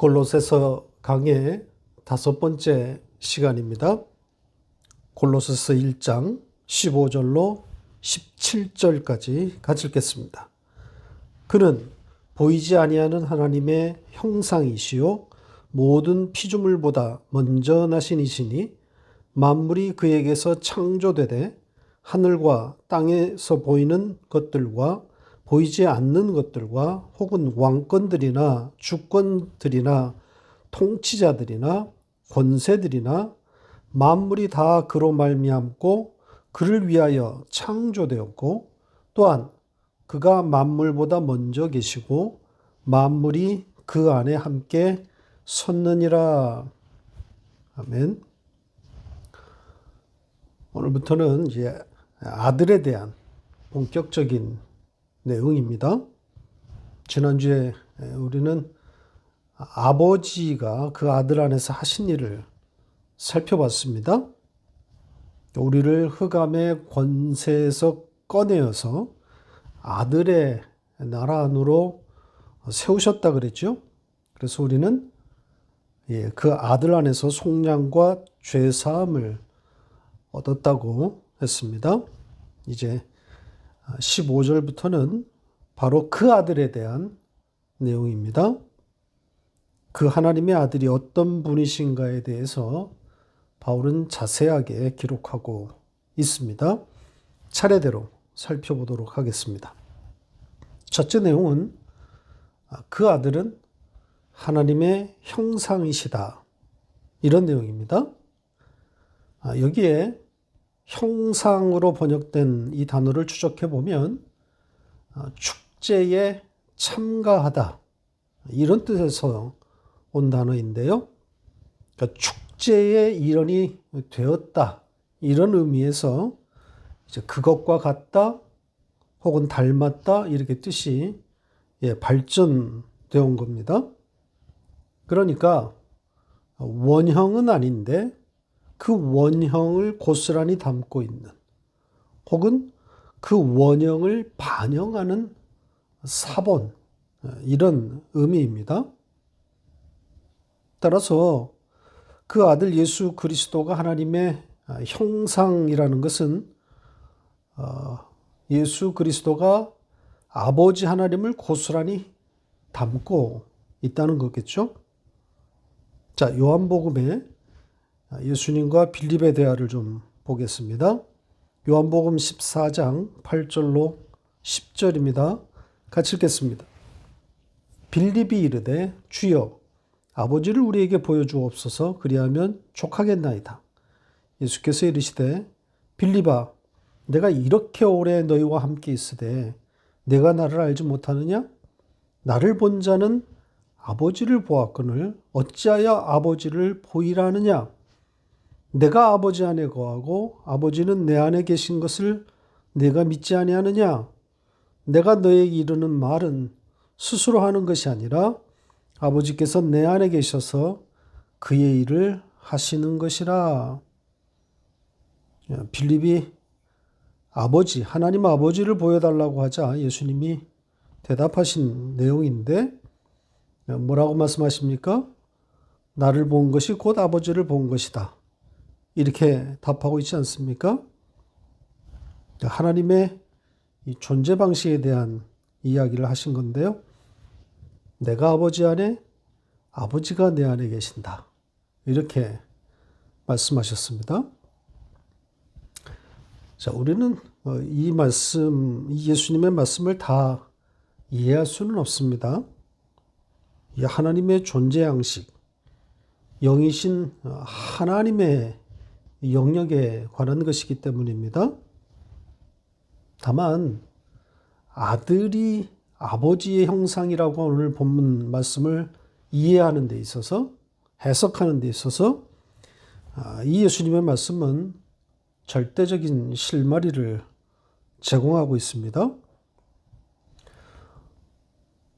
골로새서 강의 5번째 시간입니다. 골로새서 1장 15절로 17절까지 같이 읽겠습니다. 그는 보이지 아니하는 하나님의 형상이시요 모든 피조물보다 먼저 나신 이시니 만물이 그에게서 창조되되 하늘과 땅에서 보이는 것들과 보이지 않는 것들과 혹은 왕권들이나 주권들이나 통치자들이나 권세들이나 만물이 다 그로 말미암고 그를 위하여 창조되었고 또한 그가 만물보다 먼저 계시고 만물이 그 안에 함께 섰느니라. 아멘. 오늘부터는 이제 아들에 대한 본격적인 내용입니다. 지난주에 우리는 아버지가 그 아들 안에서 하신 일을 살펴봤습니다. 우리를 흑암의 권세에서 꺼내어서 아들의 나라 안으로 세우셨다 그랬죠. 그래서 우리는 그 아들 안에서 속량과 죄사함을 얻었다고 했습니다. 이제 15절부터는 바로 그 아들에 대한 내용입니다. 그 하나님의 아들이 어떤 분이신가에 대해서 바울은 자세하게 기록하고 있습니다. 차례대로 살펴보도록 하겠습니다. 첫째 내용은 그 아들은 하나님의 형상이시다. 이런 내용입니다. 여기에 형상으로 번역된 이 단어를 추적해 보면 축제에 참가하다 이런 뜻에서 온 단어인데요. 그러니까 축제의 일원이 되었다 이런 의미에서 이제 그것과 같다 혹은 닮았다 이렇게 뜻이 발전되어 온 겁니다. 그러니까 원형은 아닌데 그 원형을 고스란히 담고 있는 혹은 그 원형을 반영하는 사본 이런 의미입니다. 따라서 그 아들 예수 그리스도가 하나님의 형상이라는 것은 예수 그리스도가 아버지 하나님을 고스란히 담고 있다는 거겠죠. 자, 요한복음에 예수님과 빌립의 대화를 좀 보겠습니다. 요한복음 14장 8절로 10절입니다. 같이 읽겠습니다. 빌립이 이르되 주여 아버지를 우리에게 보여주옵소서 그리하면 족하겠나이다. 예수께서 이르시되 빌립아 내가 이렇게 오래 너희와 함께 있으되 내가 나를 알지 못하느냐? 나를 본 자는 아버지를 보았거늘 어찌하여 아버지를 보이라 하느냐? 내가 아버지 안에 거하고 아버지는 내 안에 계신 것을 내가 믿지 아니하느냐? 내가 너에게 이르는 말은 스스로 하는 것이 아니라 아버지께서 내 안에 계셔서 그의 일을 하시는 것이라. 빌립이 아버지, 하나님 아버지를 보여달라고 하자 예수님이 대답하신 내용인데 뭐라고 말씀하십니까? 나를 본 것이 곧 아버지를 본 것이다. 이렇게 답하고 있지 않습니까? 하나님의 이 존재 방식에 대한 이야기를 하신 건데요. 내가 아버지 안에, 아버지가 내 안에 계신다. 이렇게 말씀하셨습니다. 자, 우리는 이 말씀, 이 예수님의 말씀을 다 이해할 수는 없습니다. 이 하나님의 존재 양식, 영이신 하나님의 영역에 관한 것이기 때문입니다. 다만 아들이 아버지의 형상이라고 오늘 본문 말씀을 이해하는 데 있어서 해석하는 데 있어서 이 예수님의 말씀은 절대적인 실마리를 제공하고 있습니다.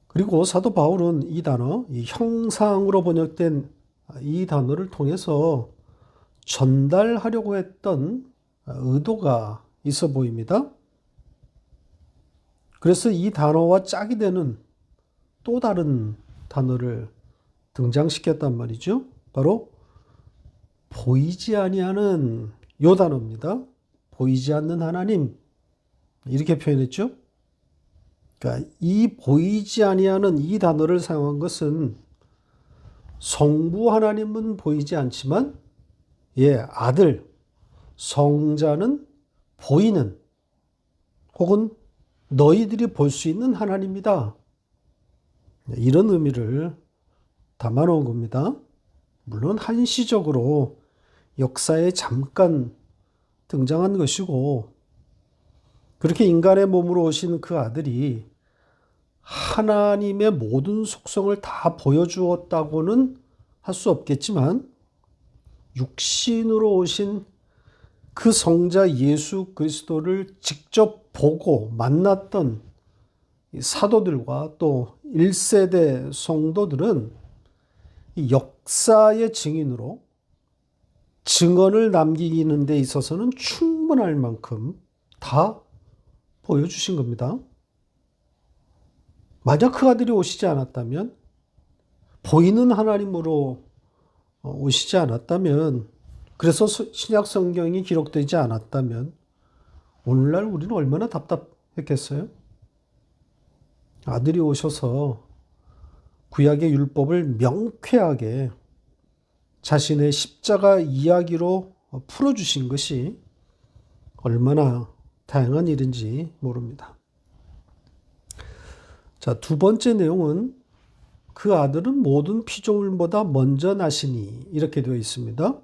그리고 사도 바울은 이 단어, 이 형상으로 번역된 이 단어를 통해서 전달하려고 했던 의도가 있어 보입니다. 그래서 이 단어와 짝이 되는 또 다른 단어를 등장시켰단 말이죠. 바로 보이지 아니하는 요 단어입니다. 보이지 않는 하나님 이렇게 표현했죠. 그러니까 이 보이지 아니하는 이 단어를 사용한 것은 성부 하나님은 보이지 않지만 아들 성자는 보이는 혹은 너희들이 볼 수 있는 하나님이다. 이런 의미를 담아놓은 겁니다. 물론 한시적으로 역사에 잠깐 등장한 것이고 그렇게 인간의 몸으로 오신 그 아들이 하나님의 모든 속성을 다 보여주었다고는 할 수 없겠지만 육신으로 오신 그 성자 예수 그리스도를 직접 보고 만났던 사도들과 또 1세대 성도들은 역사의 증인으로 증언을 남기는 데 있어서는 충분할 만큼 다 보여주신 겁니다. 만약 그 아들이 오시지 않았다면, 보이는 하나님으로 오시지 않았다면, 그래서 신약 성경이 기록되지 않았다면 오늘날 우리는 얼마나 답답했겠어요? 아들이 오셔서 구약의 율법을 명쾌하게 자신의 십자가 이야기로 풀어주신 것이 얼마나 다양한 일인지 모릅니다. 자, 두 번째 내용은 그 아들은 모든 피조물보다 먼저 나시니 이렇게 되어 있습니다.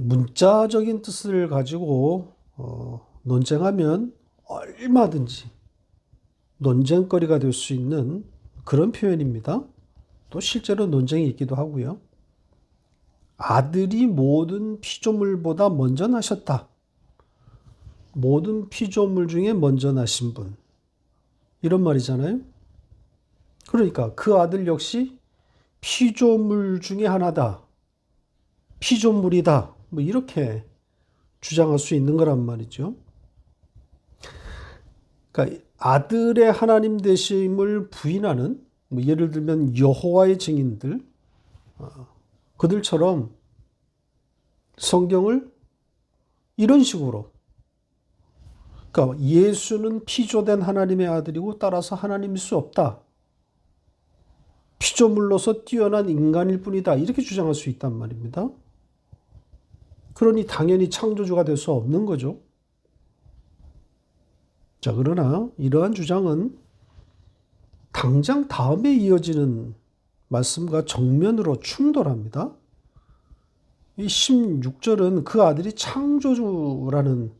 문자적인 뜻을 가지고 논쟁하면 얼마든지 논쟁거리가 될 수 있는 그런 표현입니다. 또 실제로 논쟁이 있기도 하고요. 아들이 모든 피조물보다 먼저 나셨다. 모든 피조물 중에 먼저 나신 분. 이런 말이잖아요. 그러니까 그 아들 역시 피조물 중에 하나다. 피조물이다. 뭐 이렇게 주장할 수 있는 거란 말이죠. 그러니까 아들의 하나님 되심을 부인하는 예를 들면 여호와의 증인들 그들처럼 성경을 이런 식으로 그러니까 예수는 피조된 하나님의 아들이고 따라서 하나님일 수 없다. 피조물로서 뛰어난 인간일 뿐이다. 이렇게 주장할 수 있단 말입니다. 그러니 당연히 창조주가 될 수 없는 거죠. 자, 그러나 이러한 주장은 당장 다음에 이어지는 말씀과 정면으로 충돌합니다. 이 16절은 그 아들이 창조주라는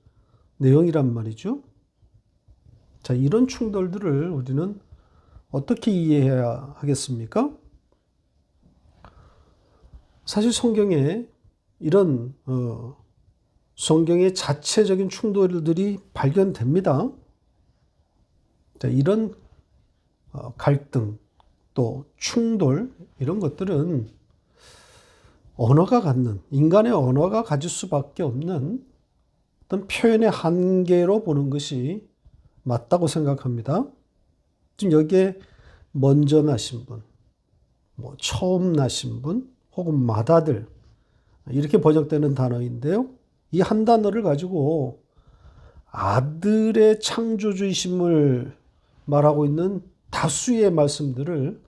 내용이란 말이죠. 자, 이런 충돌들을 우리는 어떻게 이해해야 하겠습니까? 사실 성경에 이런 성경의 자체적인 충돌들이 발견됩니다. 자, 이런 갈등 또 충돌 이런 것들은 언어가 갖는 인간의 언어가 가질 수밖에 없는 어떤 표현의 한계로 보는 것이 맞다고 생각합니다. 지금 여기에 먼저 나신 분, 처음 나신 분, 혹은 맏아들 이렇게 번역되는 단어인데요. 이 한 단어를 가지고 아들의 창조주이심을 말하고 있는 다수의 말씀들을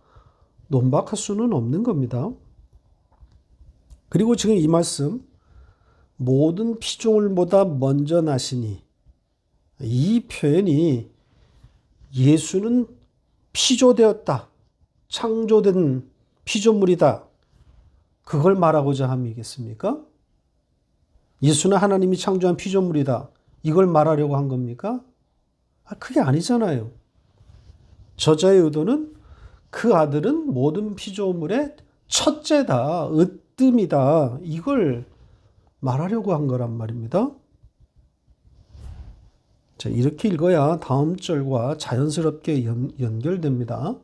논박할 수는 없는 겁니다. 그리고 지금 이 말씀 모든 피조물보다 먼저 나시니 이 표현이 예수는 피조되었다. 창조된 피조물이다. 그걸 말하고자 함이겠습니까? 예수는 하나님이 창조한 피조물이다. 이걸 말하려고 한 겁니까? 그게 아니잖아요. 저자의 의도는 그 아들은 모든 피조물의 첫째다. 으뜸이다. 이걸 말하려고 한 거란 말입니다. 자, 이렇게 읽어야 다음 절과 자연스럽게 연결됩니다.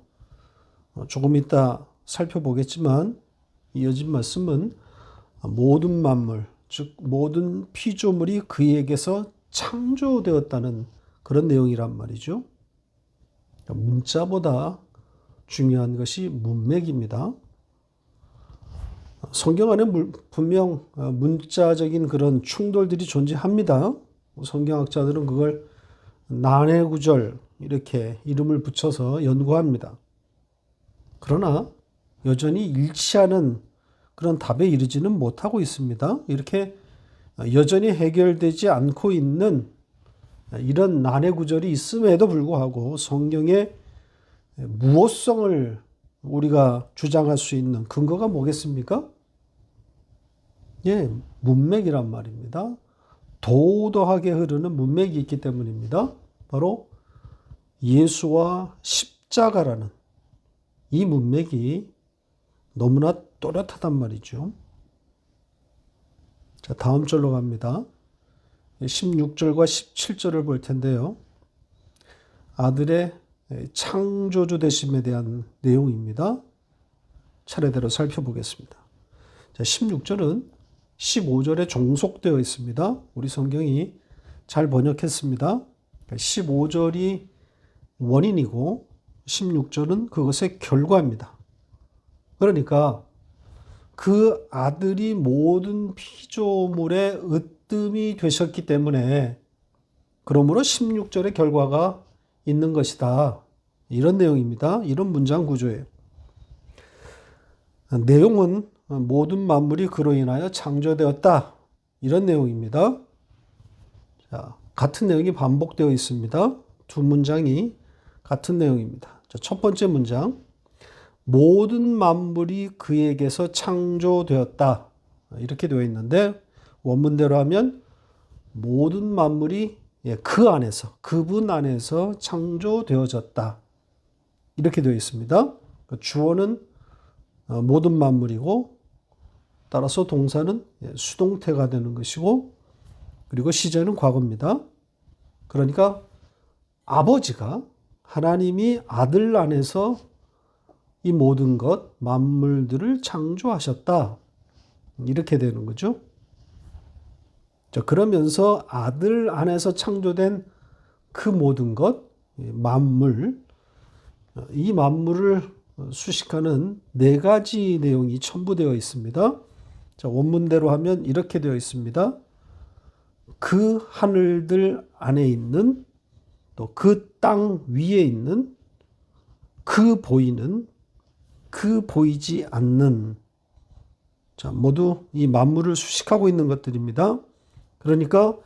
조금 이따 살펴보겠지만 이어진 말씀은 모든 만물, 즉 모든 피조물이 그에게서 창조되었다는 그런 내용이란 말이죠. 문자보다 중요한 것이 문맥입니다. 성경 안에 분명 문자적인 그런 충돌들이 존재합니다. 성경학자들은 그걸 난해구절 이렇게 이름을 붙여서 연구합니다. 그러나 여전히 일치하는 그런 답에 이르지는 못하고 있습니다. 이렇게 여전히 해결되지 않고 있는 이런 난해구절이 있음에도 불구하고 성경의 무호성을 우리가 주장할 수 있는 근거가 뭐겠습니까? 예, 문맥이란 말입니다. 도도하게 흐르는 문맥이 있기 때문입니다. 바로 예수와 십자가라는 이 문맥이 너무나 또렷하단 말이죠. 자, 다음 절로 갑니다. 16절과 17절을 볼 텐데요. 아들의 창조주 되심에 대한 내용입니다. 차례대로 살펴보겠습니다. 자, 16절은 15절에 종속되어 있습니다. 우리 성경이 잘 번역했습니다. 15절이 원인이고 16절은 그것의 결과입니다. 그러니까 그 아들이 모든 피조물의 으뜸이 되셨기 때문에 그러므로 16절의 결과가 있는 것이다. 이런 내용입니다. 이런 문장 구조예요. 내용은 모든 만물이 그로 인하여 창조되었다. 이런 내용입니다. 자, 같은 내용이 반복되어 있습니다. 두 문장이 같은 내용입니다. 자, 첫 번째 문장. 모든 만물이 그에게서 창조되었다. 이렇게 되어 있는데 원문대로 하면 모든 만물이 그 안에서, 그분 안에서 창조되어졌다. 이렇게 되어 있습니다. 주어는 모든 만물이고 따라서 동사는 수동태가 되는 것이고 그리고 시제는 과거입니다. 그러니까 아버지가 하나님이 아들 안에서 이 모든 것, 만물들을 창조하셨다. 이렇게 되는 거죠. 자, 그러면서 아들 안에서 창조된 그 모든 것, 만물, 이 만물을 수식하는 네 가지 내용이 첨부되어 있습니다. 자, 원문대로 하면 이렇게 되어 있습니다. 그 하늘들 안에 있는, 또 그 땅 위에 있는, 그 보이는, 그 보이지 않는, 자, 모두 이 만물을 수식하고 있는 것들입니다. 그러니까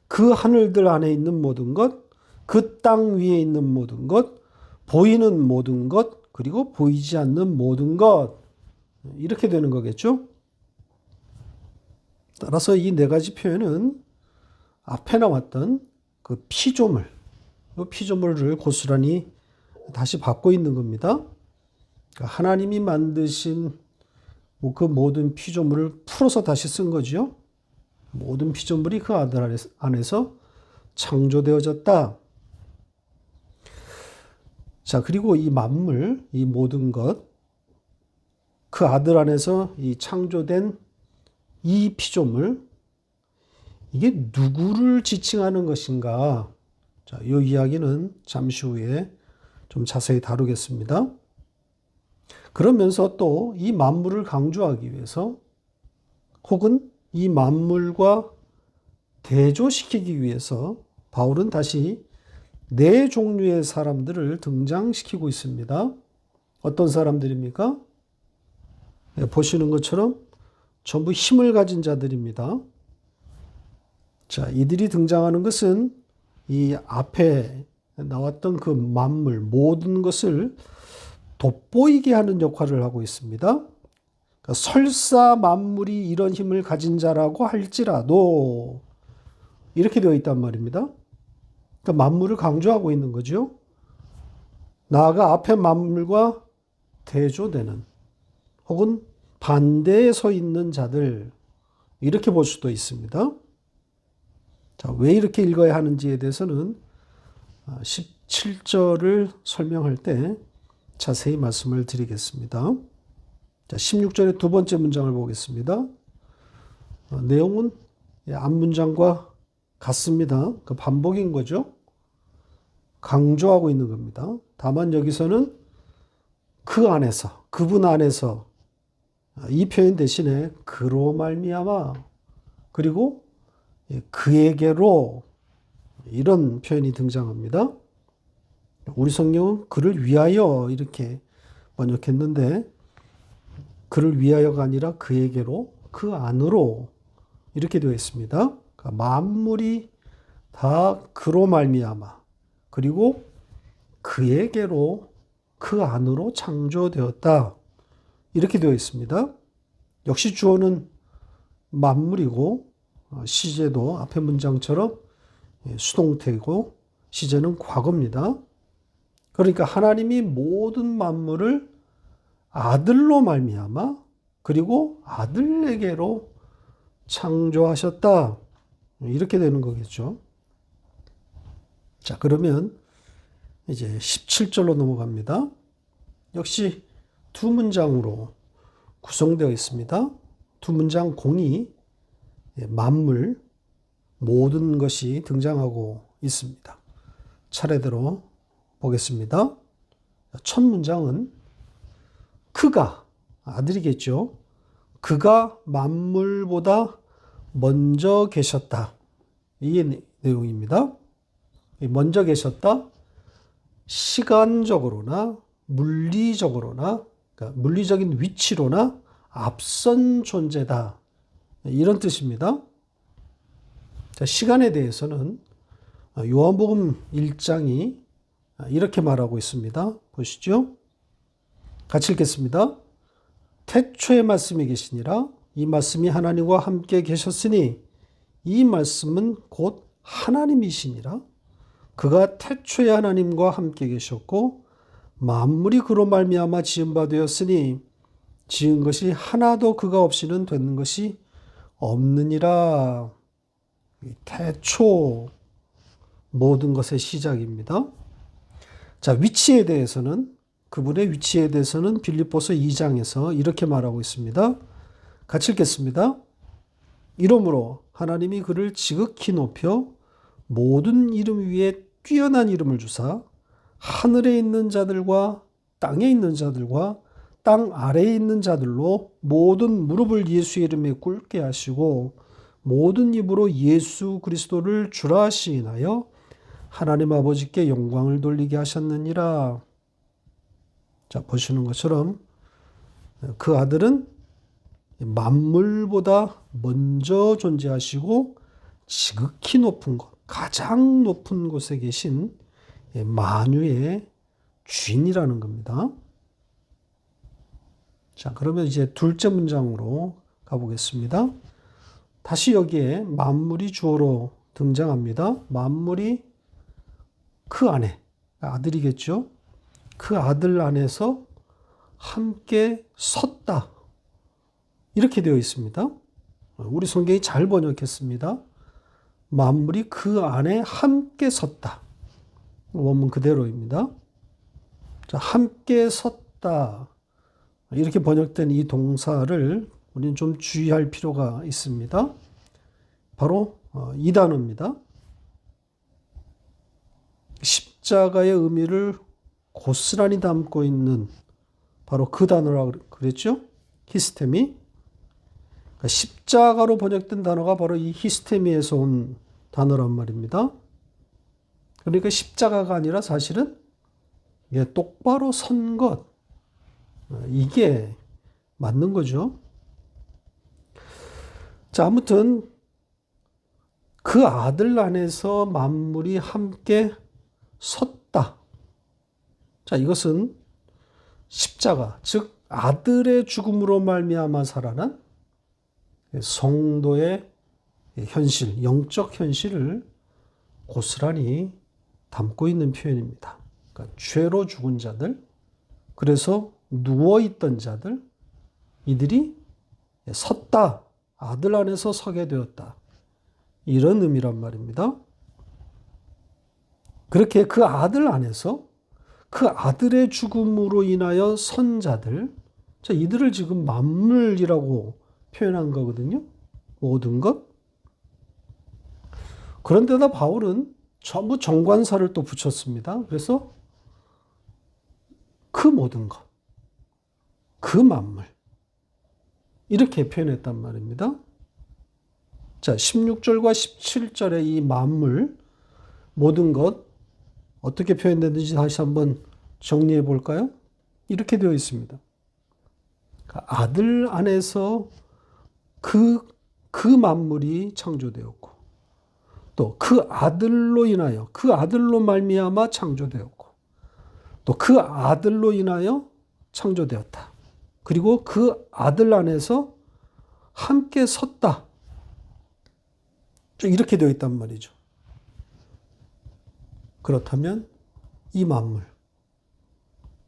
그 하늘들 안에 있는 모든 것, 그 땅 위에 있는 모든 것, 보이는 모든 것, 그리고 보이지 않는 모든 것. 이렇게 되는 거겠죠? 따라서 이 네 가지 표현은 앞에 나왔던 그 피조물, 그 피조물을 고스란히 다시 받고 있는 겁니다. 그러니까 하나님이 만드신 그 모든 피조물을 풀어서 다시 쓴 거죠. 모든 피조물이 그 아들 안에서 창조되어졌다. 자, 그리고 이 만물, 이 모든 것, 그 아들 안에서 이 창조된 이 피조물, 이게 누구를 지칭하는 것인가? 자, 이 이야기는 잠시 후에 좀 자세히 다루겠습니다. 그러면서 또 이 만물을 강조하기 위해서 혹은 이 만물과 대조시키기 위해서 바울은 다시 네 종류의 사람들을 등장시키고 있습니다. 어떤 사람들입니까? 네, 보시는 것처럼 전부 힘을 가진 자들입니다. 자, 이들이 등장하는 것은 이 앞에 나왔던 그 만물, 모든 것을 돋보이게 하는 역할을 하고 있습니다. 그러니까 설사 만물이 이런 힘을 가진 자라고 할지라도 이렇게 되어 있단 말입니다. 그러니까 만물을 강조하고 있는 거죠. 나아가 앞에 만물과 대조되는 혹은 반대에 서 있는 자들 이렇게 볼 수도 있습니다. 자, 왜 이렇게 읽어야 하는지에 대해서는 17절을 설명할 때 자세히 말씀을 드리겠습니다. 자, 16절의 두 번째 문장을 보겠습니다. 내용은 앞 문장과 같습니다. 그 반복인 거죠. 강조하고 있는 겁니다. 다만 여기서는 그 안에서, 그분 안에서, 이 표현 대신에 그로 말미암아, 그리고 그에게로, 이런 표현이 등장합니다. 우리 성경은 그를 위하여 이렇게 번역했는데, 그를 위하여가 아니라 그에게로, 그 안으로 이렇게 되어 있습니다. 그러니까 만물이 다 그로 말미암아, 그리고 그에게로, 그 안으로 창조되었다. 이렇게 되어 있습니다. 역시 주어는 만물이고, 시제도 앞의 문장처럼 수동태이고, 시제는 과거입니다. 그러니까 하나님이 모든 만물을 아들로 말미암아, 그리고 아들에게로 창조하셨다. 이렇게 되는 거겠죠. 자, 그러면 이제 17절로 넘어갑니다. 역시 두 문장으로 구성되어 있습니다. 두 문장 공이 만물, 모든 것이 등장하고 있습니다. 차례대로 보겠습니다. 첫 문장은 그가, 아들이겠죠. 그가 만물보다 먼저 계셨다. 이 내용입니다. 먼저 계셨다. 시간적으로나 물리적으로나, 그러니까 물리적인 위치로나 앞선 존재다. 이런 뜻입니다. 자, 시간에 대해서는 요한복음 1장이 이렇게 말하고 있습니다. 보시죠. 같이 읽겠습니다. 태초에 말씀이 계시니라. 이 말씀이 하나님과 함께 계셨으니 이 말씀은 곧 하나님이시니라. 그가 태초에 하나님과 함께 계셨고 만물이 그로 말미암아 지은 바 되었으니 지은 것이 하나도 그가 없이는 되는 것이 없느니라. 태초, 모든 것의 시작입니다. 자, 위치에 대해서는, 그분의 위치에 대해서는 빌립보서 2장에서 이렇게 말하고 있습니다. 같이 읽겠습니다. 이러므로 하나님이 그를 지극히 높여 모든 이름 위에 뛰어난 이름을 주사 하늘에 있는 자들과 땅에 있는 자들과 땅 아래에 있는 자들로 모든 무릎을 예수의 이름에 꿇게 하시고 모든 입으로 예수 그리스도를 주라 시인하여 하나님 아버지께 영광을 돌리게 하셨느니라. 자, 보시는 것처럼 그 아들은 만물보다 먼저 존재하시고 지극히 높은 곳, 가장 높은 곳에 계신 만유의 주인이라는 겁니다. 자, 그러면 이제 둘째 문장으로 가보겠습니다. 다시 여기에 만물이 주어로 등장합니다. 만물이 그 안에, 아들이겠죠. 그 아들 안에서 함께 섰다. 이렇게 되어 있습니다. 우리 성경이 잘 번역했습니다. 만물이 그 안에 함께 섰다. 원문 그대로입니다. 자, 함께 섰다. 이렇게 번역된 이 동사를 우리는 좀 주의할 필요가 있습니다. 바로 이 단어입니다. 십자가의 의미를 고스란히 담고 있는 바로 그 단어라고 그랬죠? 히스테미. 그러니까 십자가로 번역된 단어가 바로 이 히스테미에서 온 단어란 말입니다. 그러니까 십자가가 아니라 사실은 똑바로 선 것. 이게 맞는 거죠. 자, 아무튼 그 아들 안에서 만물이 함께 섰다. 자, 이것은 십자가, 즉 아들의 죽음으로 말미암아 살아난 성도의 현실, 영적 현실을 고스란히 담고 있는 표현입니다. 그러니까 죄로 죽은 자들, 그래서 누워있던 자들, 이들이 섰다, 아들 안에서 서게 되었다. 이런 의미란 말입니다. 그렇게 그 아들 안에서 그 아들의 죽음으로 인하여 선 자들, 자, 이들을 지금 만물이라고 표현한 거거든요. 모든 것. 그런데다 바울은 전부 정관사를 또 붙였습니다. 그래서 그 모든 것. 그 만물. 이렇게 표현했단 말입니다. 자, 16절과 17절의 이 만물, 모든 것, 어떻게 표현되는지 다시 한번 정리해 볼까요? 이렇게 되어 있습니다. 아들 안에서 그 만물이 창조되었고, 또 그 아들로 인하여, 그 아들로 말미암아 창조되었고, 또 그 아들로 인하여 창조되었다. 그리고 그 아들 안에서 함께 섰다. 이렇게 되어 있단 말이죠. 그렇다면 이 만물,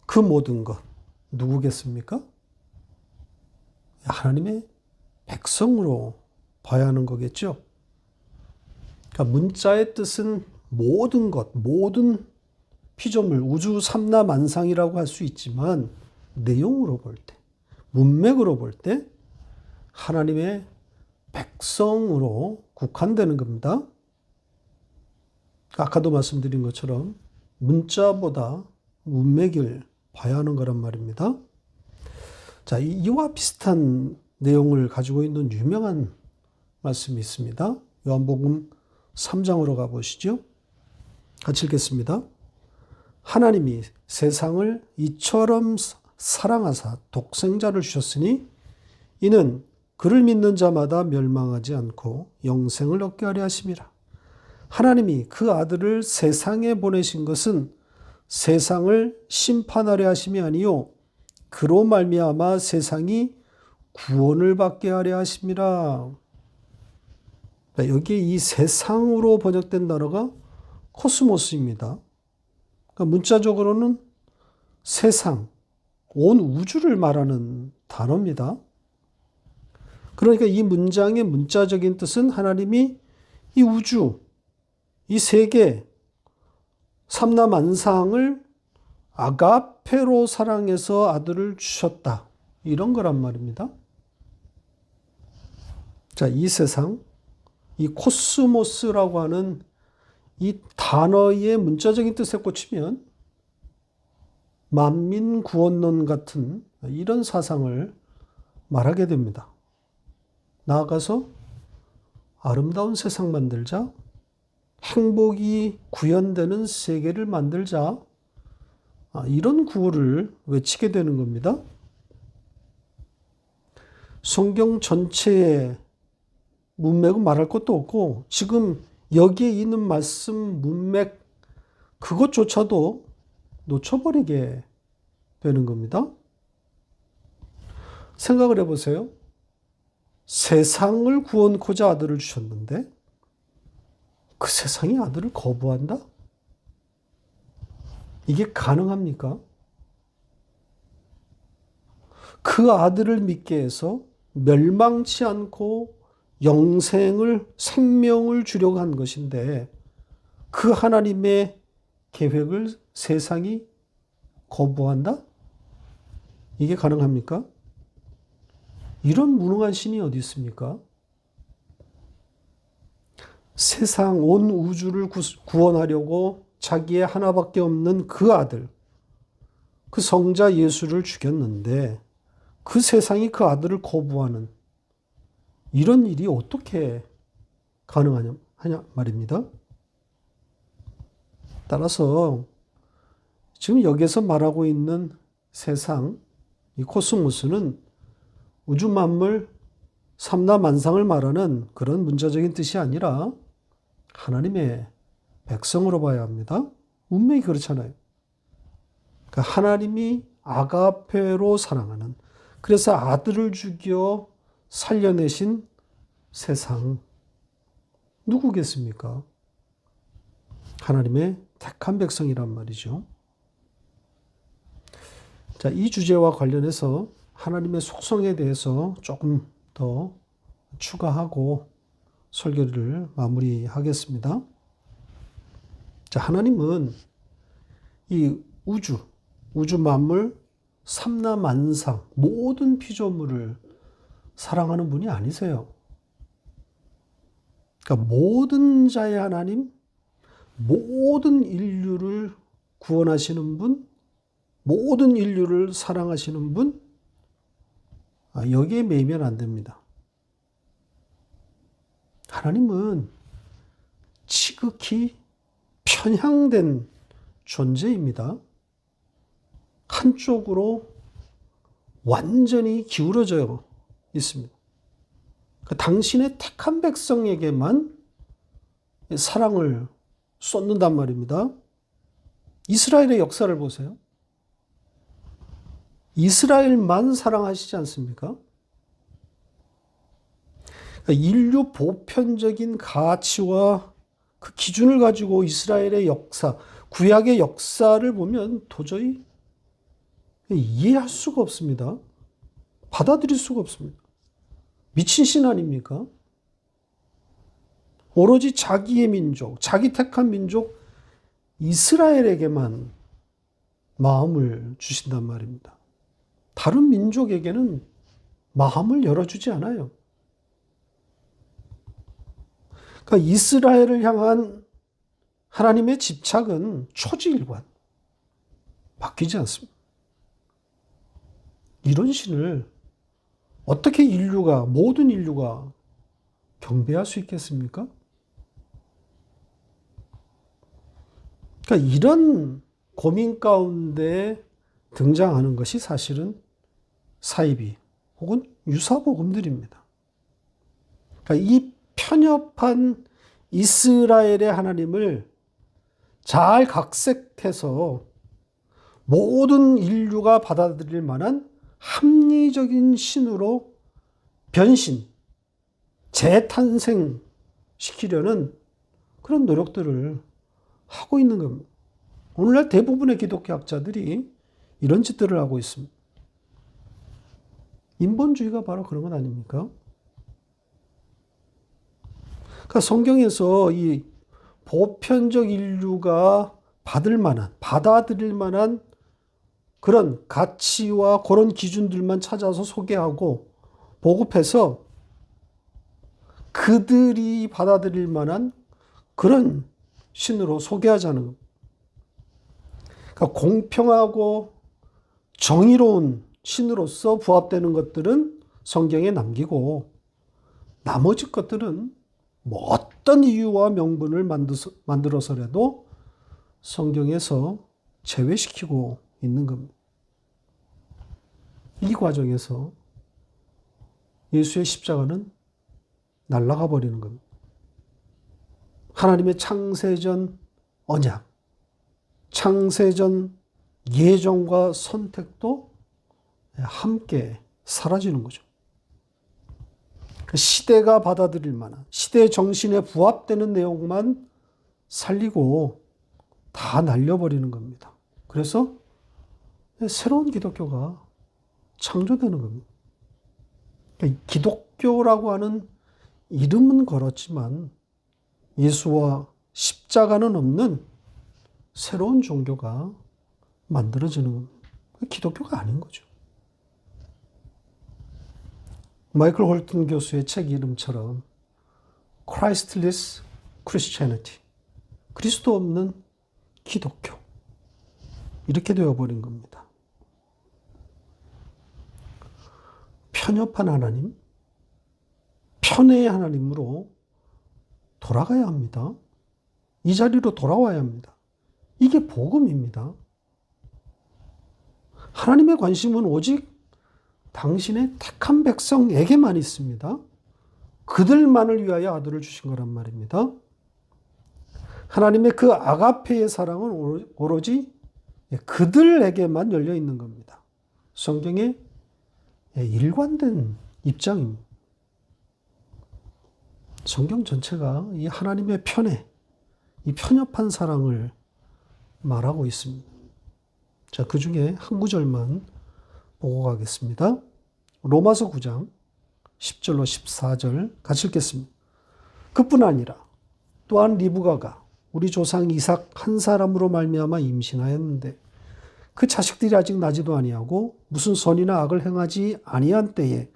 그 모든 것 누구겠습니까? 하나님의 백성으로 봐야 하는 거겠죠. 그러니까 문자의 뜻은 모든 것, 모든 피조물, 우주 삼라만상이라고 할 수 있지만 내용으로 볼 때, 문맥으로 볼 때 하나님의 백성으로 국한되는 겁니다. 아까도 말씀드린 것처럼 문자보다 문맥을 봐야 하는 거란 말입니다. 자, 이와 비슷한 내용을 가지고 있는 유명한 말씀이 있습니다. 요한복음 3장으로 가보시죠. 같이 읽겠습니다. 하나님이 세상을 이처럼 사랑하사 독생자를 주셨으니 이는 그를 믿는 자마다 멸망하지 않고 영생을 얻게 하려 하심이라. 하나님이 그 아들을 세상에 보내신 것은 세상을 심판하려 하심이 아니요 그로 말미암아 세상이 구원을 받게 하려 하심이라. 여기에 이 세상으로 번역된 단어가 코스모스입니다. 그러니까 문자적으로는 세상, 온 우주를 말하는 단어입니다. 그러니까 이 문장의 문자적인 뜻은 하나님이 이 우주, 이 세계, 삼라만상을 아가페로 사랑해서 아들을 주셨다. 이런 거란 말입니다. 자, 이 세상, 이 코스모스라고 하는 이 단어의 문자적인 뜻에 꽂히면 만민구원론 같은 이런 사상을 말하게 됩니다. 나아가서 아름다운 세상 만들자, 행복이 구현되는 세계를 만들자, 이런 구호를 외치게 되는 겁니다. 성경 전체의 문맥은 말할 것도 없고 지금 여기에 있는 말씀 문맥 그것조차도 놓쳐버리게 되는 겁니다. 생각을 해보세요. 세상을 구원코자 아들을 주셨는데 그 세상이 아들을 거부한다? 이게 가능합니까? 그 아들을 믿게 해서 멸망치 않고 생명을 주려고 한 것인데 그 하나님의 계획을 세상이 거부한다? 이게 가능합니까? 이런 무능한 신이 어디 있습니까? 세상 온 우주를 구원하려고 자기의 하나밖에 없는 그 아들, 그 성자 예수를 죽였는데 그 세상이 그 아들을 거부하는 이런 일이 어떻게 가능하냐 말입니다. 따라서 지금 여기서 말하고 있는 세상, 이 코스모스는 우주 만물 삼라만상을 말하는 그런 문자적인 뜻이 아니라 하나님의 백성으로 봐야 합니다. 운명이 그렇잖아요. 그러니까 하나님이 아가페로 사랑하는, 그래서 아들을 죽여 살려내신 세상 누구겠습니까? 하나님의 택한 백성이란 말이죠. 자, 이 주제와 관련해서 하나님의 속성에 대해서 조금 더 추가하고 설교를 마무리하겠습니다. 자, 하나님은 이 우주 만물, 삼라만상, 모든 피조물을 사랑하는 분이 아니세요. 그러니까 모든 자의 하나님, 모든 인류를 구원하시는 분, 모든 인류를 사랑하시는 분, 여기에 매이면 안 됩니다. 하나님은 지극히 편향된 존재입니다. 한쪽으로 완전히 기울어져 있습니다. 당신의 택한 백성에게만 사랑을 쏟는단 말입니다. 이스라엘의 역사를 보세요. 이스라엘만 사랑하시지 않습니까? 인류 보편적인 가치와 그 기준을 가지고 이스라엘의 역사, 구약의 역사를 보면 도저히 이해할 수가 없습니다. 받아들일 수가 없습니다. 미친 신 아닙니까? 오로지 자기의 민족, 자기 택한 민족 이스라엘에게만 마음을 주신단 말입니다. 다른 민족에게는 마음을 열어주지 않아요. 그러니까 이스라엘을 향한 하나님의 집착은 초지일관, 바뀌지 않습니다. 이런 신을 어떻게 모든 인류가 경배할 수 있겠습니까? 그러니까 이런 고민 가운데 등장하는 것이 사실은 사이비 혹은 유사복음들입니다. 그러니까 이 편협한 이스라엘의 하나님을 잘 각색해서 모든 인류가 받아들일 만한 합리적인 신으로 변신, 재탄생시키려는 그런 노력들을 하고 있는 겁니다. 오늘날 대부분의 기독교 학자들이 이런 짓들을 하고 있습니다. 인본주의가 바로 그런 것 아닙니까? 그러니까 성경에서 이 보편적 인류가 받아들일 만한 그런 가치와 그런 기준들만 찾아서 소개하고 보급해서 그들이 받아들일 만한 그런 신으로 소개하자는 겁니다. 그러니까 공평하고 정의로운 신으로서 부합되는 것들은 성경에 남기고 나머지 것들은 뭐 어떤 이유와 명분을 만들어서라도 성경에서 제외시키고 있는 겁니다. 이 과정에서 예수의 십자가는 날아가 버리는 겁니다. 하나님의 창세전 언약, 창세전 예정과 선택도 함께 사라지는 거죠. 시대가 받아들일 만한, 시대의 정신에 부합되는 내용만 살리고 다 날려버리는 겁니다. 그래서 새로운 기독교가 창조되는 겁니다. 기독교라고 하는 이름은 걸었지만 예수와 십자가는 없는 새로운 종교가 만들어지는 겁니다. 기독교가 아닌 거죠. 마이클 홀튼 교수의 책 이름처럼 Christless Christianity, 그리스도 없는 기독교, 이렇게 되어버린 겁니다. 편협한 하나님, 편의 하나님으로 돌아가야 합니다. 이 자리로 돌아와야 합니다. 이게 복음입니다. 하나님의 관심은 오직 당신의 택한 백성에게만 있습니다. 그들만을 위하여 아들을 주신 거란 말입니다. 하나님의 그 아가페의 사랑은 오로지 그들에게만 열려 있는 겁니다. 성경의 일관된 입장입니다. 성경 전체가 이 하나님의 편애, 이 편협한 사랑을 말하고 있습니다. 자, 그 중에 한 구절만 보고 가겠습니다. 로마서 9장 10절로 14절 같이 읽겠습니다. 그뿐 아니라 또한 리브가가 우리 조상 이삭 한 사람으로 말미암아 임신하였는데 그 자식들이 아직 나지도 아니하고 무슨 선이나 악을 행하지 아니한 때에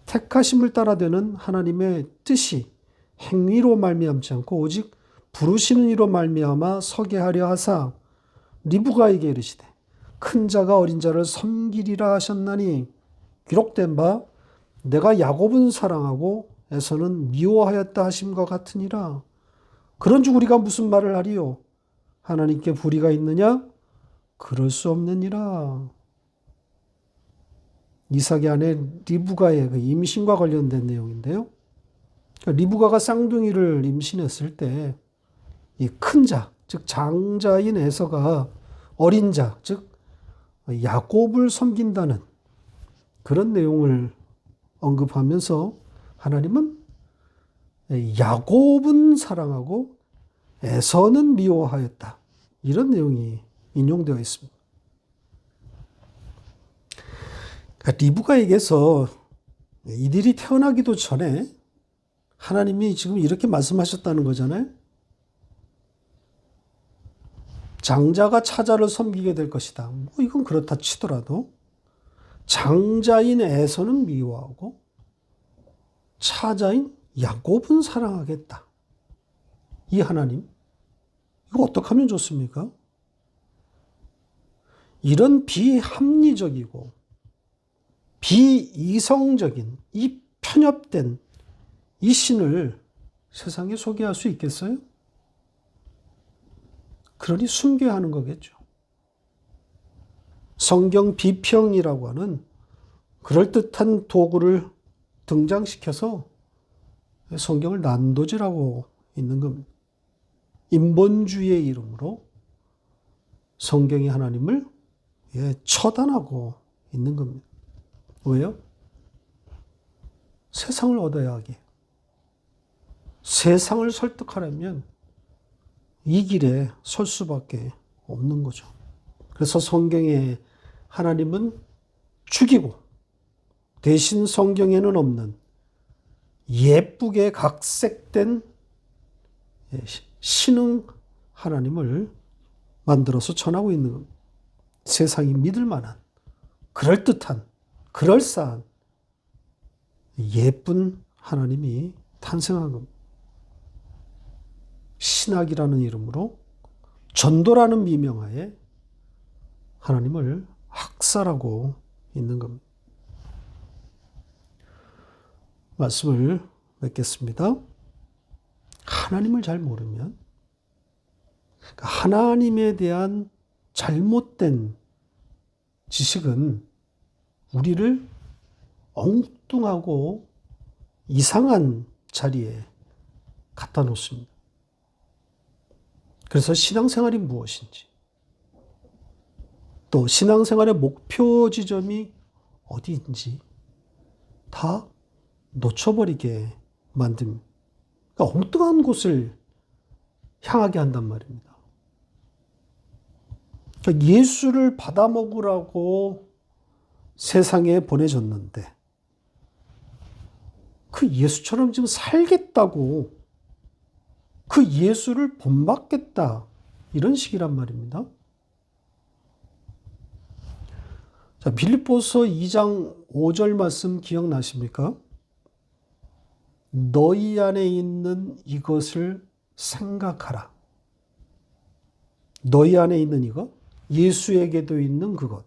택하심을 따라 되는 하나님의 뜻이 행위로 말미암지 않고 오직 부르시는 이로 말미암아 서게 하려 하사 리브가에게 이르시되 큰 자가 어린 자를 섬기리라 하셨나니 기록된 바 내가 야곱은 사랑하고 에서는 미워하였다 하심과 같으니라. 그런즉 우리가 무슨 말을 하리요? 하나님께 불의가 있느냐? 그럴 수 없느니라. 이삭의 아내 리브가의 그 임신과 관련된 내용인데요. 리브가가 쌍둥이를 임신했을 때 이 큰 자, 즉 장자인 에서가 어린 자, 즉 야곱을 섬긴다는 그런 내용을 언급하면서 하나님은 야곱은 사랑하고 에서는 미워하였다. 이런 내용이 인용되어 있습니다. 리브가에게서 이들이 태어나기도 전에 하나님이 지금 이렇게 말씀하셨다는 거잖아요. 장자가 차자를 섬기게 될 것이다. 뭐 이건 그렇다 치더라도 장자인 에서는 미워하고 차자인 야곱은 사랑하겠다. 이 하나님, 이거 어떻게 하면 좋습니까? 이런 비합리적이고 비이성적인 이 편협된 이 신을 세상에 소개할 수 있겠어요? 그러니 숨겨야 하는 거겠죠. 성경 비평이라고 하는 그럴듯한 도구를 등장시켜서 성경을 난도질하고 있는 겁니다. 인본주의의 이름으로 성경의 하나님을 처단하고 있는 겁니다. 왜요? 세상을 얻어야 하게. 세상을 설득하려면 이 길에 설 수밖에 없는 거죠. 그래서 성경의 하나님은 죽이고 대신 성경에는 없는 예쁘게 각색된 신흥 하나님을 만들어서 전하고 있는 겁니다. 세상이 믿을 만한 그럴듯한 그럴싸한 예쁜 하나님이 탄생한 겁니다. 신학이라는 이름으로 전도라는 미명하에 하나님을 학살하고 있는 겁니다. 말씀을 맺겠습니다. 하나님을 잘 모르면 하나님에 대한 잘못된 지식은 우리를 엉뚱하고 이상한 자리에 갖다 놓습니다. 그래서 신앙생활이 무엇인지, 또 신앙생활의 목표 지점이 어디인지 다 놓쳐버리게 만듭니다. 그러니까 엉뚱한 곳을 향하게 한단 말입니다. 그러니까 예수를 받아먹으라고 세상에 보내졌는데 그 예수처럼 지금 살겠다고 그 예수를 본받겠다 이런 식이란 말입니다. 자, 빌립보서 2장 5절 말씀 기억나십니까? 너희 안에 있는 이것을 생각하라. 너희 안에 있는 이것, 예수에게도 있는 그것,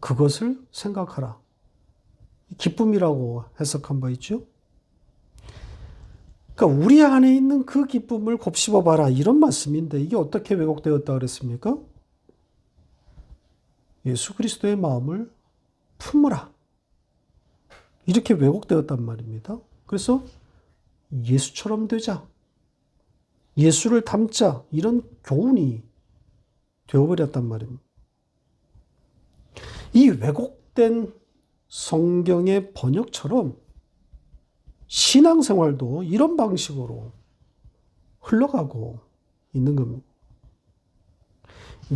그것을 생각하라. 기쁨이라고 해석한 바 있죠. 그러니까 우리 안에 있는 그 기쁨을 곱씹어 봐라 이런 말씀인데 이게 어떻게 왜곡되었다 그랬습니까? 예수 그리스도의 마음을 품으라. 이렇게 왜곡되었단 말입니다. 그래서 예수처럼 되자. 예수를 닮자. 이런 교훈이 되어버렸단 말입니다. 이 왜곡된 성경의 번역처럼 신앙생활도 이런 방식으로 흘러가고 있는 겁니다.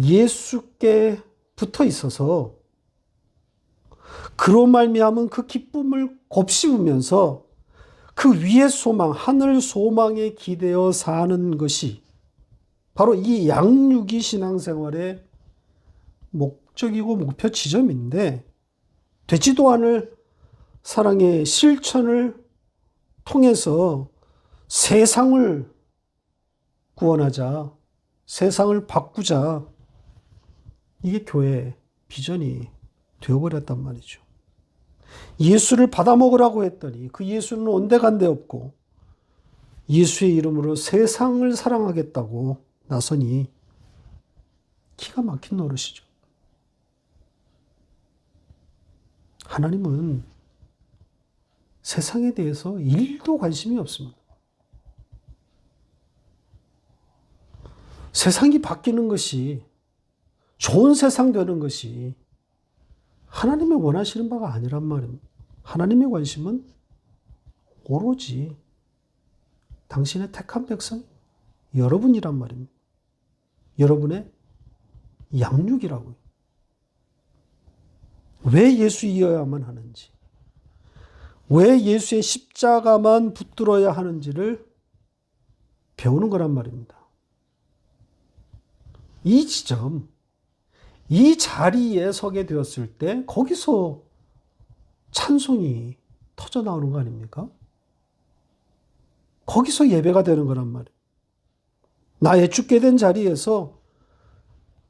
예수께 붙어 있어서 그로 말미암은 그 기쁨을 곱씹으면서 그 위의 소망, 하늘 소망에 기대어 사는 것이 바로 이 양육이 신앙생활의 목적이고 목표 지점인데 되지도 않을 사랑의 실천을 통해서 세상을 구원하자, 세상을 바꾸자, 이게 교회의 비전이 되어버렸단 말이죠. 예수를 받아먹으라고 했더니 그 예수는 온데간데 없고 예수의 이름으로 세상을 사랑하겠다고 나서니 기가 막힌 노릇이죠. 하나님은 세상에 대해서 1도 관심이 없습니다. 세상이 바뀌는 것이, 좋은 세상 되는 것이 하나님의 원하시는 바가 아니란 말입니다. 하나님의 관심은 오로지 당신의 택한 백성, 여러분이란 말입니다. 여러분의 양육이라고요. 왜 예수이어야만 하는지, 왜 예수의 십자가만 붙들어야 하는지를 배우는 거란 말입니다. 이 지점, 이 자리에 서게 되었을 때 거기서 찬송이 터져 나오는 거 아닙니까? 거기서 예배가 되는 거란 말이에요. 나의 죽게 된 자리에서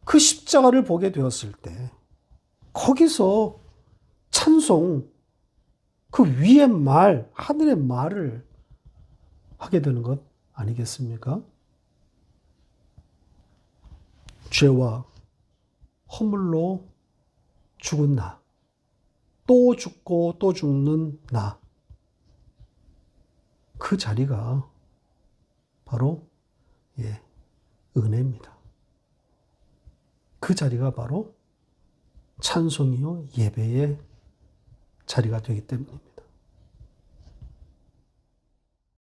그 십자가를 보게 되었을 때 거기서 찬송, 그 위의 말, 하늘의 말을 하게 되는 것 아니겠습니까? 죄와 허물로 죽은 나, 또 죽고 또 죽는 나, 그 자리가 바로 은혜입니다. 그 자리가 바로 찬송이요 예배의 자리가 되기 때문입니다.